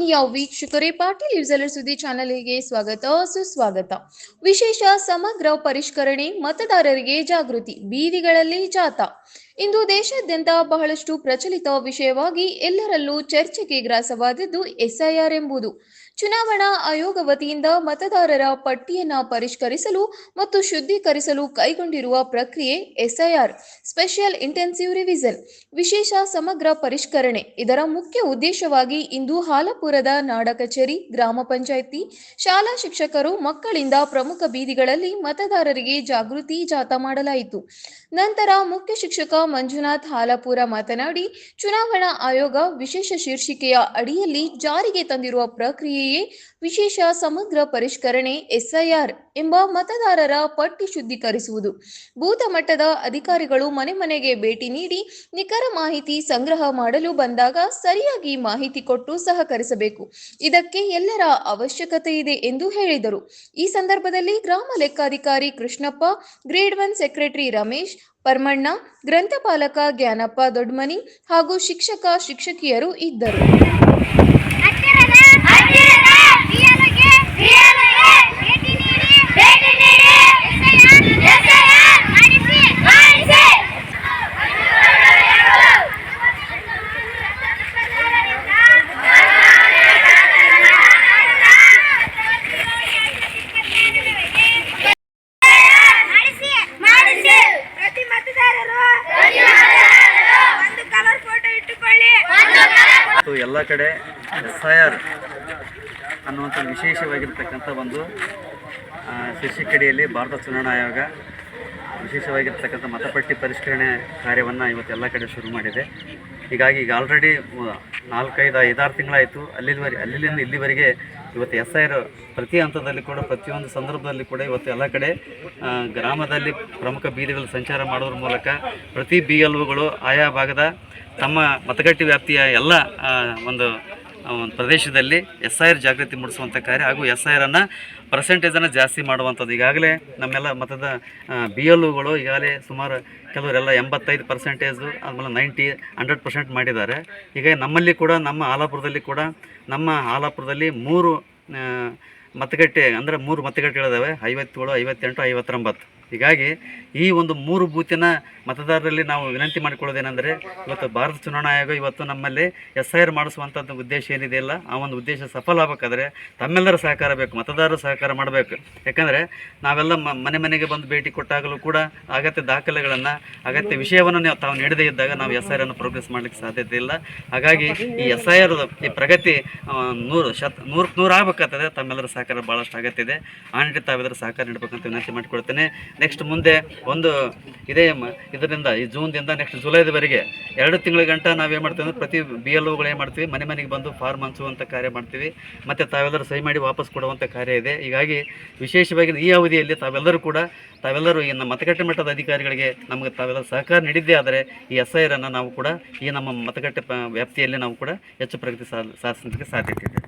ಆತ್ಮೀಯ ವೀಕ್ಷಕರೇ, ಪಾಟೀಲ್ ನ್ಯೂಸ್ ಸುದ್ದಿ ಚಾನೆಲ್ಗೆ ಸ್ವಾಗತ ಸುಸ್ವಾಗತ. ವಿಶೇಷ ಸಮಗ್ರ ಪರಿಷ್ಕರಣೆ, ಮತದಾರರಿಗೆ ಜಾಗೃತಿ, ಬೀದಿಗಳಲ್ಲಿ ಜಾಥಾ. ಇಂದು ದೇಶಾದ್ಯಂತ ಬಹಳಷ್ಟು ಪ್ರಚಲಿತ ವಿಷಯವಾಗಿ ಎಲ್ಲರಲ್ಲೂ ಚರ್ಚೆಗೆ ಗ್ರಾಸವಾದದ್ದು ಎಸ್ಐಆರ್ ಎಂಬುದು. ಚುನಾವಣಾ ಆಯೋಗ ವತಿಯಿಂದ ಮತದಾರರ ಪಟ್ಟಿಯನ್ನು ಪರಿಷ್ಕರಿಸಲು ಮತ್ತು ಶುದ್ಧೀಕರಿಸಲು ಕೈಗೊಂಡಿರುವ ಪ್ರಕ್ರಿಯೆ ಎಸ್ಐಆರ್, ಸ್ಪೆಷಲ್ ಇಂಟೆನ್ಸಿವ್ ರಿವಿಷನ್, ವಿಶೇಷ ಸಮಗ್ರ ಪರಿಷ್ಕರಣೆ. ಇದರ ಮುಖ್ಯ ಉದ್ದೇಶವಾಗಿ ಇಂದು ಹಾಲಪುರದ ನಾಡ ಕಚೇರಿ, ಗ್ರಾಮ ಪಂಚಾಯಿತಿ, ಶಾಲಾ ಶಿಕ್ಷಕರು, ಮಕ್ಕಳಿಂದ ಪ್ರಮುಖ ಬೀದಿಗಳಲ್ಲಿ ಮತದಾರರಿಗೆ ಜಾಗೃತಿ ಜಾಥಾ ಮಾಡಲಾಯಿತು. ನಂತರ ಮುಖ್ಯ ಶಿಕ್ಷಕ ಮಂಜುನಾಥ್ ಹಾಲಪುರ ಮಾತನಾಡಿ, ಚುನಾವಣಾ ಆಯೋಗ ವಿಶೇಷ ಶೀರ್ಷಿಕೆಯ ಅಡಿಯಲ್ಲಿ ಜಾರಿಗೆ ತಂದಿರುವ ಪ್ರಕ್ರಿಯೆಯೇ ವಿಶೇಷ ಸಮಗ್ರ ಪರಿಷ್ಕರಣೆ ಎಸ್ಐಆರ್ ಎಂಬ ಮತದಾರರ ಪಟ್ಟಿ ಶುದ್ಧೀಕರಿಸುವುದು. ಬೂತ್ ಮಟ್ಟದ ಅಧಿಕಾರಿಗಳು ಮನೆ ಮನೆಗೆ ಭೇಟಿ ನೀಡಿ ನಿಖರ ಮಾಹಿತಿ ಸಂಗ್ರಹ ಮಾಡಲು ಬಂದಾಗ ಸರಿಯಾಗಿ ಮಾಹಿತಿ ಕೊಟ್ಟು ಸಹಕರಿಸಬೇಕು. ಇದಕ್ಕೆ ಎಲ್ಲರ ಅವಶ್ಯಕತೆ ಇದೆ ಎಂದು ಹೇಳಿದರು. ಈ ಸಂದರ್ಭದಲ್ಲಿ ಗ್ರಾಮ ಲೆಕ್ಕಾಧಿಕಾರಿ ಕೃಷ್ಣಪ್ಪ, ಗ್ರೇಡ್ 1 ಸೆಕ್ರೆಟರಿ ರಮೇಶ್, ಪರಮಣ್ಣ, ಗ್ರಂಥಪಾಲಕ ಜ್ಞಾನಪ್ಪ ದೊಡ್ಮನಿ ಹಾಗೂ ಶಿಕ್ಷಕ ಶಿಕ್ಷಕಿಯರು ಇದ್ದರು. ಎಲ್ಲ ಕಡೆ ಎಸ್ಐಆರ್ ಅನ್ನುವಂಥ ವಿಶೇಷವಾಗಿರ್ತಕ್ಕಂಥ ಒಂದು ಶೀರ್ಷಿಕೆಯಡಿಯಲ್ಲಿ ಭಾರತ ಚುನಾವಣಾ ಆಯೋಗ ವಿಶೇಷವಾಗಿರ್ತಕ್ಕಂಥ ಮತಪಟ್ಟಿ ಪರಿಷ್ಕರಣೆ ಕಾರ್ಯವನ್ನು ಇವತ್ತು ಎಲ್ಲ ಕಡೆ ಶುರು ಮಾಡಿದೆ. ಹೀಗಾಗಿ ಈಗ ಆಲ್ರೆಡಿ 4-5-6 ತಿಂಗಳಾಯಿತು. ಅಲ್ಲಿಂದ ಇಲ್ಲಿವರೆಗೆ ಇವತ್ತು ಎಸ್ಐಆರ್ ಪ್ರತಿ ಹಂತದಲ್ಲಿ ಕೂಡ, ಪ್ರತಿಯೊಂದು ಸಂದರ್ಭದಲ್ಲಿ ಕೂಡ ಇವತ್ತು ಎಲ್ಲ ಕಡೆ ಗ್ರಾಮದಲ್ಲಿ ಪ್ರಮುಖ ಬೀದಿಗಳಲ್ಲಿ ಸಂಚಾರ ಮಾಡೋದ್ರ ಮೂಲಕ ಪ್ರತಿ BLOಗಳು ಆಯಾ ಭಾಗದ ತಮ್ಮ ಮತಗಟ್ಟೆ ವ್ಯಾಪ್ತಿಯ ಎಲ್ಲ ಒಂದು ಪ್ರದೇಶದಲ್ಲಿ ಎಸ್ಐಆರ್ ಜಾಗೃತಿ ಮೂಡಿಸುವಂಥ ಕಾರ್ಯ ಹಾಗೂ ಎಸ್ಐಆರನ್ನು ಪರ್ಸೆಂಟೇಜನ್ನು ಜಾಸ್ತಿ ಮಾಡುವಂಥದ್ದು. ಈಗಾಗಲೇ ನಮ್ಮೆಲ್ಲ ಮತದ BLOಗಳು ಈಗಾಗಲೇ ಸುಮಾರು ಕೆಲವರೆಲ್ಲ 85%, ಆದಮೇಲೆ 90-100% ಮಾಡಿದ್ದಾರೆ. ಹೀಗಾಗಿ ನಮ್ಮಲ್ಲಿ ಕೂಡ, ನಮ್ಮ ಹಾಲಾಪುರದಲ್ಲಿ ಕೂಡ, ನಮ್ಮ ಹಾಲಾಪುರದಲ್ಲಿ 3 ಮತಗಟ್ಟೆ ಅಂದರೆ 3 ಮತಗಟ್ಟೆಗಳಿದ್ದಾವೆ, 57, 58, 59. ಹೀಗಾಗಿ ಈ ಒಂದು 3 ಬೂತಿನ ಮತದಾರರಲ್ಲಿ ನಾವು ವಿನಂತಿ ಮಾಡಿಕೊಳ್ಳೋದೇನೆಂದರೆ, ಇವತ್ತು ಭಾರತ ಚುನಾವಣಾ ಆಯೋಗ ಇವತ್ತು ನಮ್ಮಲ್ಲಿ ಎಸ್ಐಆರ್ ಮಾಡಿಸುವಂಥದ್ದು ಉದ್ದೇಶ ಏನಿದೆಯಲ್ಲ, ಆ ಒಂದು ಉದ್ದೇಶ ಸಫಲ ಆಗಬೇಕಾದ್ರೆ ತಮ್ಮೆಲ್ಲರ ಸಹಕಾರ ಬೇಕು, ಮತದಾರರು ಸಹಕಾರ ಮಾಡಬೇಕು. ಯಾಕಂದರೆ ನಾವೆಲ್ಲ ಮನೆ ಮನೆಗೆ ಬಂದು ಭೇಟಿ ಕೊಟ್ಟಾಗಲೂ ಕೂಡ ಅಗತ್ಯ ದಾಖಲೆಗಳನ್ನು, ಅಗತ್ಯ ವಿಷಯವನ್ನು ತಾವು ನೀಡದೇ ಇದ್ದಾಗ ನಾವು ಎಸ್ಐಆರನ್ನು ಪ್ರೋಗ್ರೆಸ್ ಮಾಡಲಿಕ್ಕೆ ಸಾಧ್ಯತೆ ಇಲ್ಲ. ಹಾಗಾಗಿ ಈ ಎಸ್ಐಆರ್ ಈ ಪ್ರಗತಿ 100% ಆಗಬೇಕಾಗ್ತದೆ. ತಮ್ಮೆಲ್ಲರ ಸಹಕಾರ ಭಾಳಷ್ಟು ಅಗತ್ಯ ಇದೆ. ಆ ನಿಟ್ಟಿನಲ್ಲಿ ತಾವೆಲ್ಲರೂ ಸಹಕಾರ ನೀಡಬೇಕಂತ ವಿನಂತಿ ಮಾಡಿಕೊಡ್ತೇನೆ. ನೆಕ್ಸ್ಟ್ ಮುಂದೆ ಇದರಿಂದ ಈ ಜೂನ್ದಿಂದ ನೆಕ್ಸ್ಟ್ ಜುಲೈದವರೆಗೆ 2 ತಿಂಗಳ ಗಂಟ ನಾವೇನು ಮಾಡ್ತೀವಿ ಅಂದರೆ ಪ್ರತಿ BLOಗಳು ಏನು ಮಾಡ್ತೀವಿ, ಮನೆ ಮನೆಗೆ ಬಂದು ಫಾರ್ಮ್ ಹಂಚುವಂಥ ಕಾರ್ಯ ಮಾಡ್ತೀವಿ. ಮತ್ತು ತಾವೆಲ್ಲರೂ ಸಹಿ ಮಾಡಿ ವಾಪಸ್ ಕೊಡುವಂಥ ಕಾರ್ಯ ಇದೆ. ಹೀಗಾಗಿ ವಿಶೇಷವಾಗಿ ಈ ಅವಧಿಯಲ್ಲಿ ತಾವೆಲ್ಲರೂ ಈ ನಮ್ಮ ಮತಗಟ್ಟೆ ಮಟ್ಟದ ಅಧಿಕಾರಿಗಳಿಗೆ ನಮಗೆ ತಾವೆಲ್ಲರೂ ಸಹಕಾರ ನೀಡಿದ್ದೇ ಆದರೆ ಈ ಎಸ್ಐಆರನ್ನು ನಾವು ಕೂಡ ಈ ನಮ್ಮ ಮತಗಟ್ಟೆ ವ್ಯಾಪ್ತಿಯಲ್ಲಿ ನಾವು ಕೂಡ ಹೆಚ್ಚು ಪ್ರಗತಿ ಸಾಧಿಸಲಿಕ್ಕೆ ಸಾಧ್ಯತೆ ಇದೆ.